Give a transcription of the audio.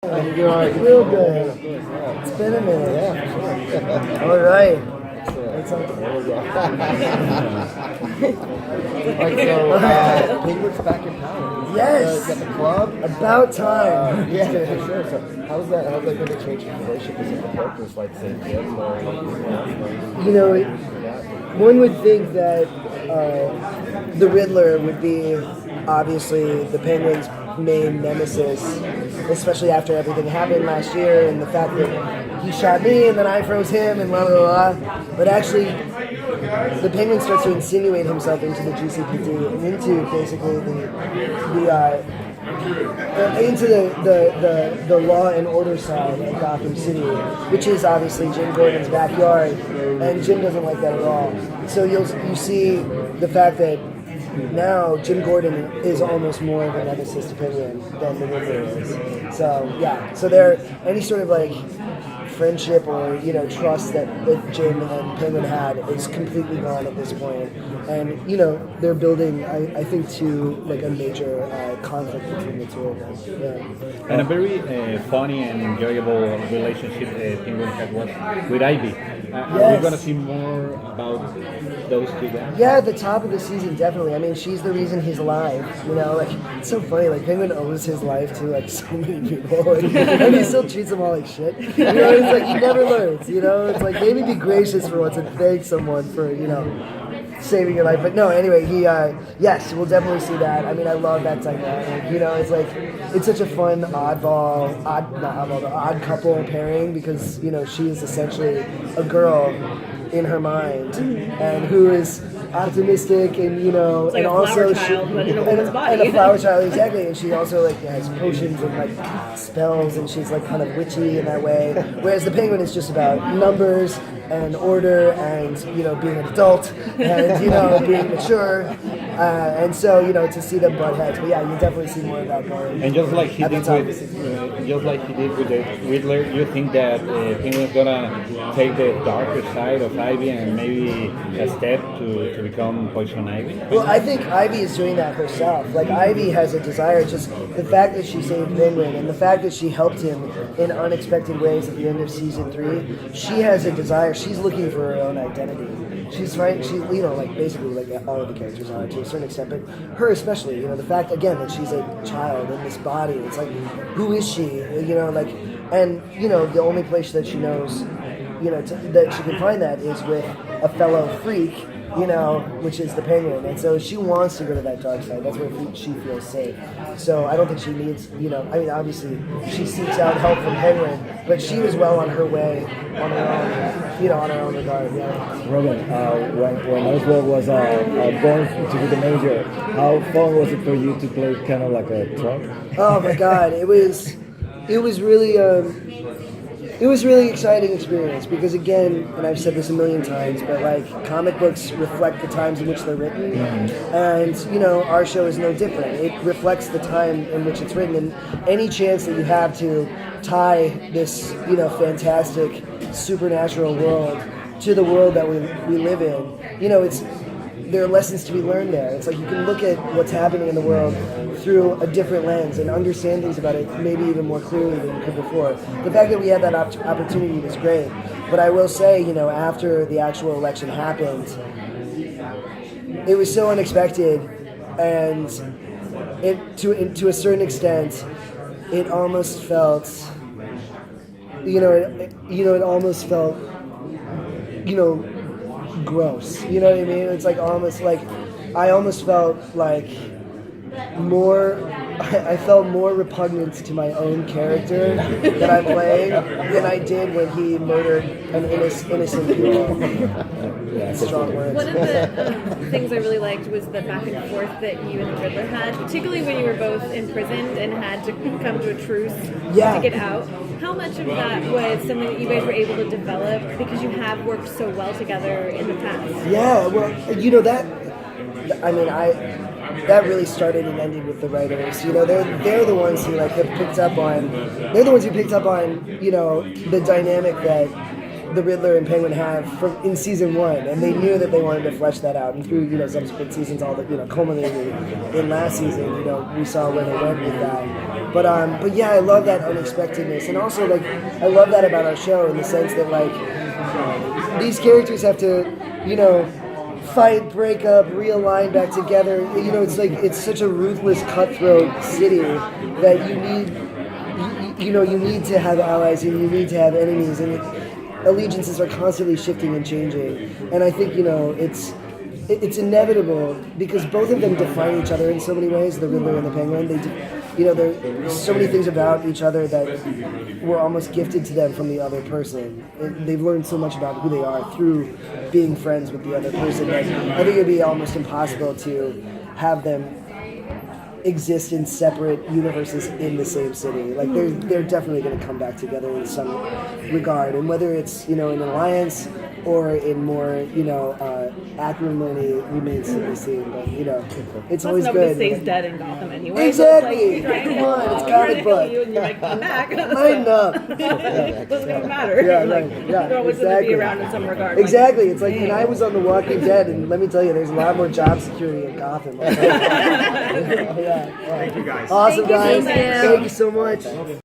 Real good. It's been a minute. Yeah. All right. Penguin's back in town. Yes. At the club. About time. Yeah, for sure. So how's that going to change your relationship with the characters like St. Jim or You know, one would think that the Riddler would be obviously the Penguin's main nemesis, especially after everything happened last year and the fact that he shot me and then I froze him and blah blah blah. But actually, the Penguin starts to insinuate himself into the GCPD and into basically the law and order side of Gotham City, which is obviously Jim Gordon's backyard, and Jim doesn't like that at all. So you see the fact that now Jim Gordon is almost more of a nemesis to Penguin than the Riddler is. So yeah, so there any sort of like friendship or trust that Jim and Penguin had is completely gone at this point, and they're building I think to like a major conflict between the two of them. Yeah. And a very funny and enjoyable relationship Penguin had was with Ivy. We're going to see more about those two guys. Yeah, at the top of the season, definitely. I mean, she's the reason he's alive. Like it's so funny. Like Penguin owes his life to like so many people, and he still treats them all like shit. It's like he never learns. It's like maybe be gracious for once and thank someone for saving your life. But no, anyway, yes, we'll definitely see that. I mean, I love that dynamic. It's like it's such a fun odd couple pairing because she is essentially a girl in her mind and who is optimistic and it's like and a also flower child, but in a woman's body. and a flower child, exactly. And she also like has potions and like spells, and she's like kind of witchy in that way, whereas the Penguin is just about numbers and order and being an adult and being mature, and so to see them butt heads. But yeah, you definitely see more of that going. And just like he at the did top. with the Riddler, you think that Penguin's gonna take the darker side of Ivy and maybe a step to become Poison Ivy? Well, I think Ivy is doing that herself. Like, Ivy has a desire, just the fact that she saved Penguin and the fact that she helped him in unexpected ways at the end of season 3, she has a desire. She's looking for her own identity. She's right. She, like basically, like all of the characters are to a certain extent, but her especially. The fact again that she's a child in this body. It's like, who is she? And the only place that she knows, that she can find that is with a fellow freak, which is the Penguin. And so she wants to go to that dark side. That's where she feels safe. So I don't think she needs, I mean, obviously she seeks out help from Penguin, but she was well on her way, on her own, on her own regard. Yeah. Robin, when Oswald was born to be the major, how fun was it for you to play kind of like a trunk? Oh my God, it was really. It was really exciting experience because again, and I've said this a million times, but like comic books reflect the times in which they're written, and our show is no different. It reflects the time in which it's written, and any chance that you have to tie this fantastic supernatural world to the world that we live in, there are lessons to be learned there. It's like you can look at what's happening in the world through a different lens and understand things about it maybe even more clearly than you could before. The fact that we had that opportunity was great. But I will say, after the actual election happened, it was so unexpected, and to a certain extent, it almost felt, it almost felt, gross. You know what I mean? It's like almost like I almost felt like I felt more repugnant to my own character that I'm playing than I did when he murdered an innocent people. Strong words. One of the things I really liked was the back and forth that you and the Riddler had, particularly when you were both imprisoned and had to come to a truce to get out. How much of that was something that you guys were able to develop because you have worked so well together in the past? Yeah, well, that really started and ended with the writers. They're the ones who have picked up on. They're the ones who picked up on the dynamic that the Riddler and Penguin have in season 1, and they knew that they wanted to flesh that out. And through subsequent seasons, all that culminated in last season, we saw where they went with that. But yeah, I love that unexpectedness, and also like I love that about our show in the sense that like these characters have to, fight, break up, realign back together. It's like it's such a ruthless, cutthroat city that you need to have allies and you need to have enemies, and allegiances are constantly shifting and changing. And I think it's inevitable because both of them define each other in so many ways. The Riddler and the Penguin. There's so many things about each other that were almost gifted to them from the other person. They've learned so much about who they are through being friends with the other person that I think it would be almost impossible to have them exist in separate universes in the same city. Like they're definitely going to come back together in some regard, and whether it's in an alliance or in more acrimony remains to be seen. But it's always nobody good. stays dead in Gotham anyway. Exactly. So it's like, Come on, it's we're comic gonna kill book. you and you're like, come back. Lighten up. Doesn't even matter. Yeah, like, right. Yeah, they're always exactly. going to be around in some regard. Exactly. It's like when I was on The Walking Dead, and let me tell you, there's a lot more job security in Gotham. Yeah. Thank you guys. Awesome, guys. Thank you. Thank you so much.